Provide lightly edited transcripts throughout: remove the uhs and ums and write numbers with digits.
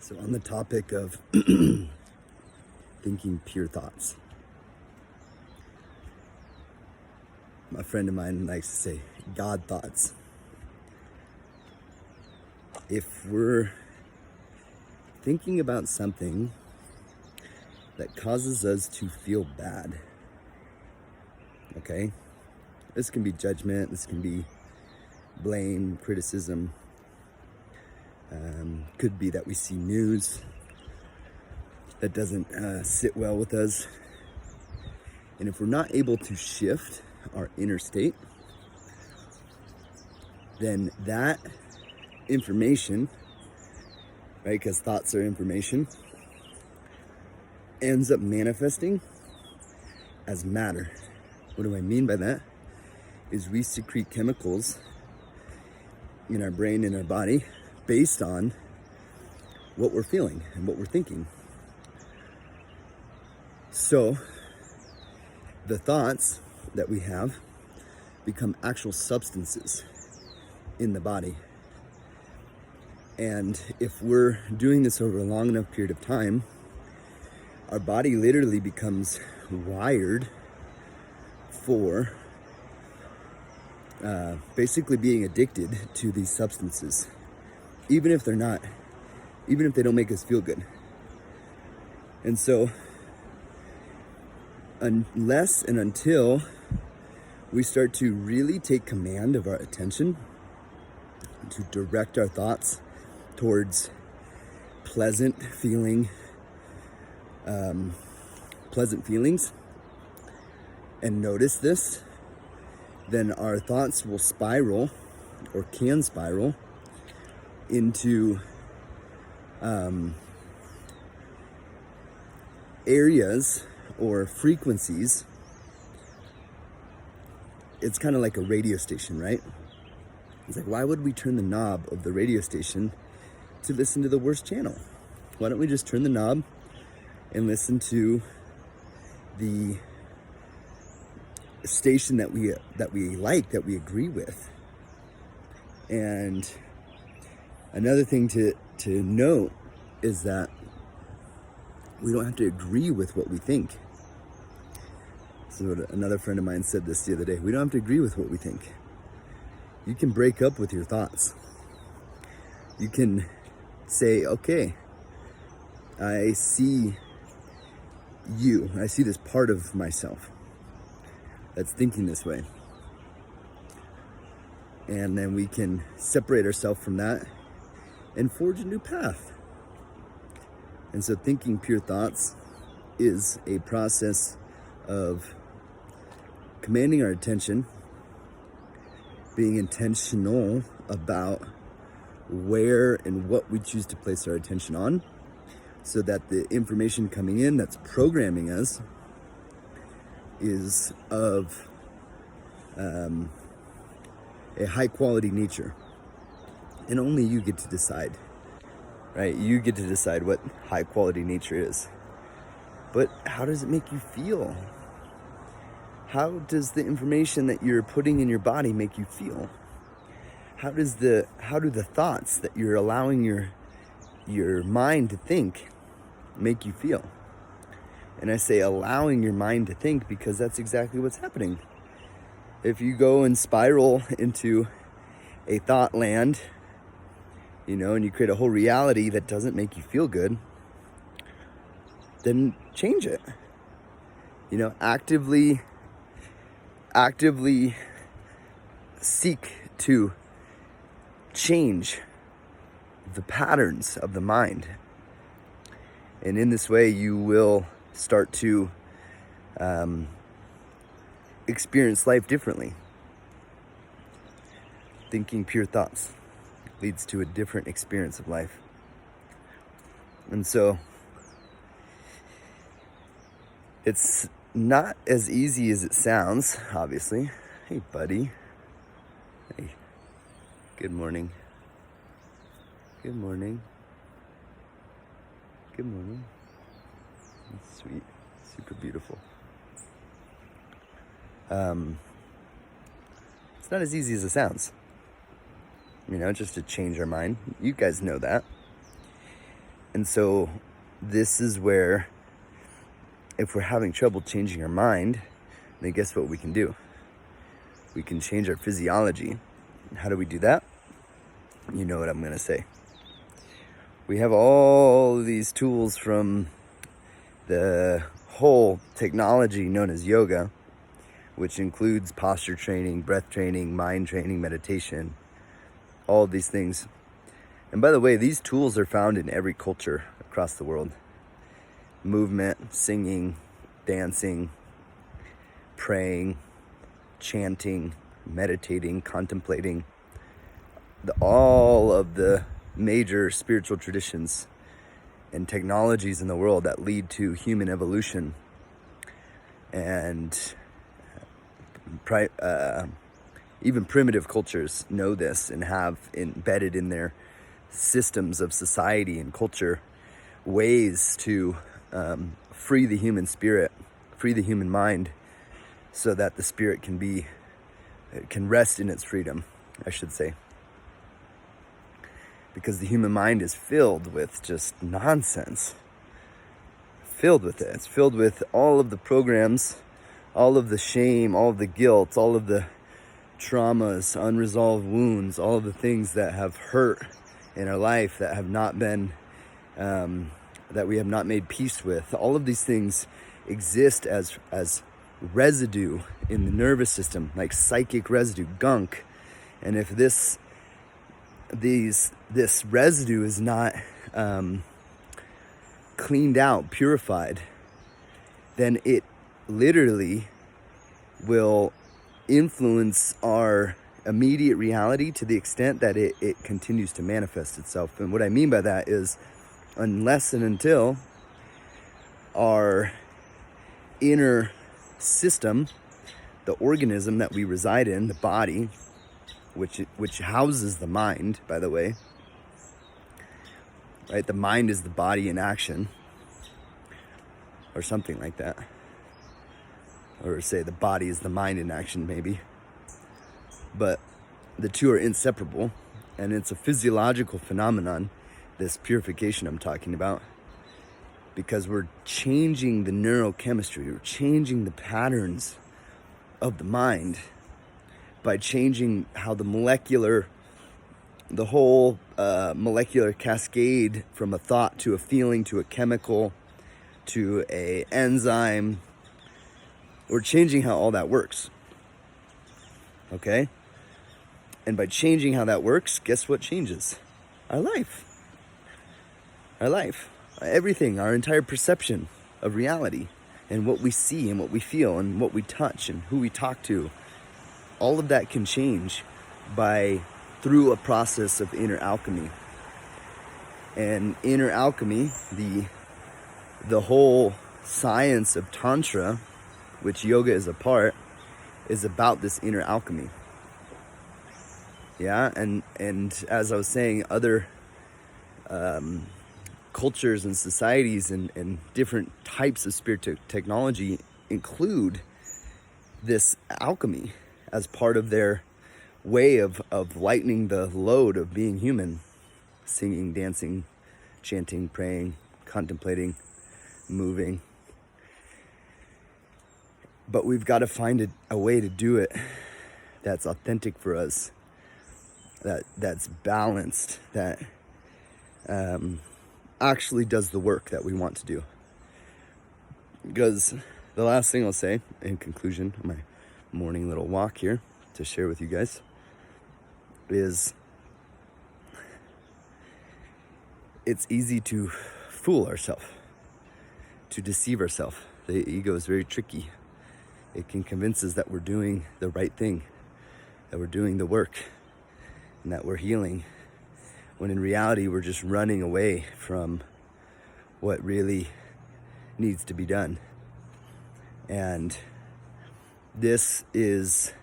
So on the topic of thinking pure thoughts, a friend of mine likes to say God thoughts. If we're thinking about something that causes us to feel bad, okay? This can be judgment, this can be blame, criticism. Could be that we see news that doesn't sit well with us. And if we're not able to shift our inner state, then that information, right, because thoughts are information, ends up manifesting as matter. What do I mean by that? Is we secrete chemicals in our brain, in our body, based on what we're feeling and what we're thinking. So the thoughts that we have become actual substances in the body. And if we're doing this over a long enough period of time, our body literally becomes wired for basically being addicted to these substances, even if they don't make us feel good. And so unless and until we start to really take command of our attention, to direct our thoughts towards pleasant feelings, and notice this, then our thoughts will spiral, or can spiral, into areas or frequencies. It's kind of like a radio station, right? It's like, why would we turn the knob of the radio station to listen to the worst channel? Why don't we just turn the knob and listen to the station that we like, that we agree with? And another thing to note is that we don't have to agree with what we think. So another friend of mine said this the other day. We don't have to agree with what we think. You can break up with your thoughts. You can say, okay, I see you. I see this part of myself that's thinking this way. And then we can separate ourselves from that and forge a new path. And so thinking pure thoughts is a process of commanding our attention, being intentional about where and what we choose to place our attention on, so that the information coming in that's programming us is of a high quality nature. And only you get to decide, right? You get to decide what high quality nature is. But how does it make you feel? How does the information that you're putting in your body make you feel? How do the thoughts that you're allowing your mind to think make you feel? And I say allowing your mind to think because that's exactly what's happening. If you go and spiral into a thought land, and you create a whole reality that doesn't make you feel good, then change it. Actively seek to change the patterns of the mind. And in this way, you will start to experience life differently. Thinking pure thoughts leads to a different experience of life. And so it's not as easy as it sounds, obviously. Hey, buddy. Hey. Good morning. Good morning. Good morning. That's sweet. Super beautiful. It's not as easy as it sounds. Just to change our mind. You guys know that. And so this is where, if we're having trouble changing our mind, then guess what we can do? We can change our physiology. How do we do that? You know what I'm going to say. We have all these tools from the whole technology known as yoga, which includes posture training, breath training, mind training, meditation, all of these things. And by the way, these tools are found in every culture across the world. Movement, singing, dancing, praying, chanting, meditating, contemplating. All of the major spiritual traditions and technologies in the world that lead to human evolution and even primitive cultures know this and have embedded in their systems of society and culture ways to free the human spirit, free the human mind, so that the spirit can rest in its freedom, I should say. Because the human mind is filled with just nonsense. Filled with it. It's filled with all of the programs, all of the shame, all of the guilt, all of the traumas, unresolved wounds, all of the things that have hurt in our life that have not been, that we have not made peace with. All of these things exist as residue in the nervous system, like psychic residue, gunk. And if this residue is not cleaned out, purified, then it literally will influence our immediate reality to the extent that it continues to manifest itself. And what I mean by that is, unless and until our inner system, the organism that we reside in, the body, which houses the mind, by the way, right? The mind is the body in action, or something like that. Or say the body is the mind in action, maybe. But the two are inseparable, and it's a physiological phenomenon, this purification I'm talking about, because we're changing the neurochemistry, we're changing the patterns of the mind by changing how the whole molecular cascade from a thought to a feeling to a chemical to a enzyme. We're changing how all that works. Okay? And by changing how that works, guess what changes? Our life. Our life. Everything, our entire perception of reality and what we see and what we feel and what we touch and who we talk to. All of that can change through a process of inner alchemy. And inner alchemy, the whole science of Tantra, which yoga is a part, is about this inner alchemy. Yeah, and as I was saying, other cultures and societies and different types of spiritual technology include this alchemy as part of their way of lightening the load of being human. Singing, dancing, chanting, praying, contemplating, moving. But we've got to find a way to do it that's authentic for us, that's balanced, that actually does the work that we want to do. Because the last thing I'll say in conclusion of my morning little walk here to share with you guys is it's easy to fool ourselves, to deceive ourselves. The ego is very tricky. It can convince us that we're doing the right thing, that we're doing the work, and that we're healing, when in reality we're just running away from what really needs to be done. And this is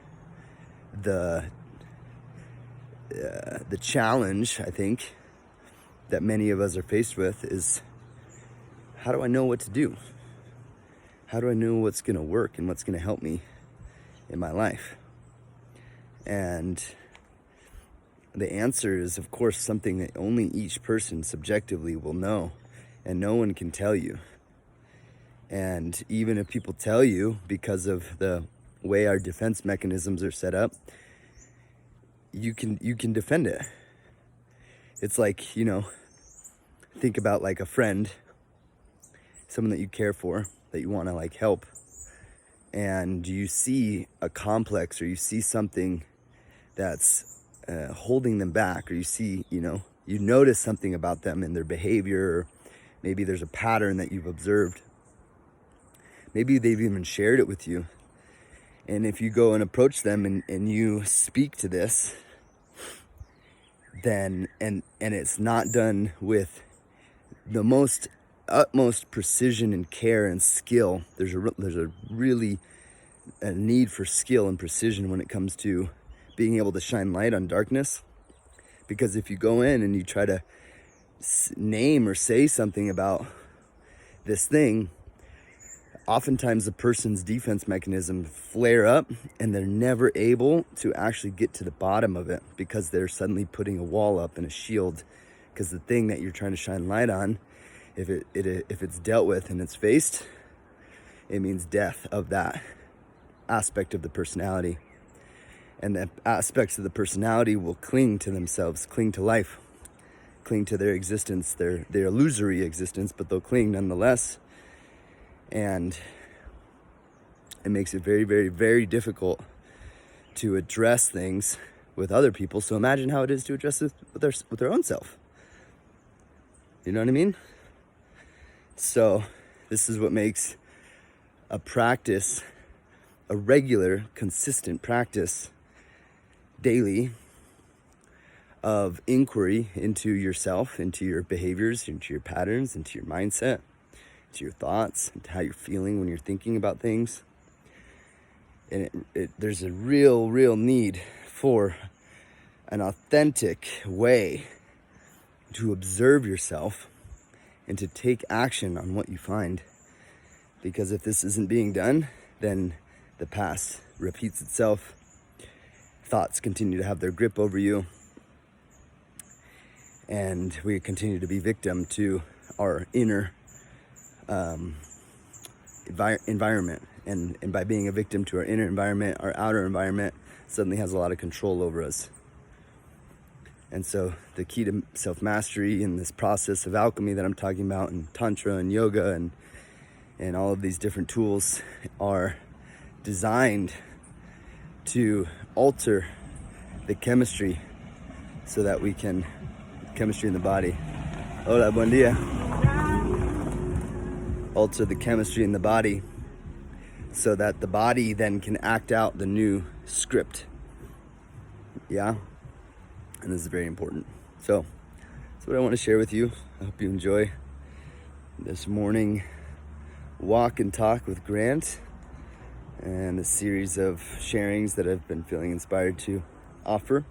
the challenge, I think, that many of us are faced with is, how do I know what to do? How do I know what's going to work and what's going to help me in my life? And the answer is, of course, something that only each person subjectively will know. and no one can tell you. And even if people tell you, because of the way our defense mechanisms are set up, you can defend it. It's like, you know, think about like a friend, someone that you care for, that you want to like help, and you see a complex, or you see something that's holding them back, or you see, you know, you notice something about them in their behavior, or maybe there's a pattern that you've observed. Maybe they've even shared it with you. And if you go and approach them and you speak to this, then, and it's not done with the most utmost precision and care and skill. There's a really a need for skill and precision when it comes to being able to shine light on darkness. Because if you go in and you try to name or say something about this thing, oftentimes the person's defense mechanism flare up and they're never able to actually get to the bottom of it, because they're suddenly putting a wall up and a shield. Because the thing that you're trying to shine light on, if it's dealt with and it's faced, it means death of that aspect of the personality. And the aspects of the personality will cling to themselves, cling to life, cling to their existence, their illusory existence, but they'll cling nonetheless. And it makes it very, very, very difficult to address things with other people. So imagine how it is to address it with their own self. You know what I mean? So this is what makes a practice, a regular, consistent practice daily of inquiry into yourself, into your behaviors, into your patterns, into your mindset, to your thoughts, and how you're feeling when you're thinking about things. And there's a real need for an authentic way to observe yourself and to take action on what you find. Because if this isn't being done, then the past repeats itself. Thoughts continue to have their grip over you. And we continue to be victim to our inner environment. And by being a victim to our inner environment, our outer environment suddenly has a lot of control over us. And so the key to self-mastery in this process of alchemy that I'm talking about, and Tantra and yoga and all of these different tools, are designed to alter the chemistry so that we can, chemistry in the body. Hola, buen dia. Alter the chemistry in the body so that the body then can act out the new script. Yeah? And this is very important. So that's what I want to share with you. I hope you enjoy this morning walk and talk with Grant, and a series of sharings that I've been feeling inspired to offer.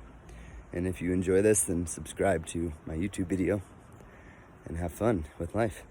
And if you enjoy this, then subscribe to my YouTube video and have fun with life.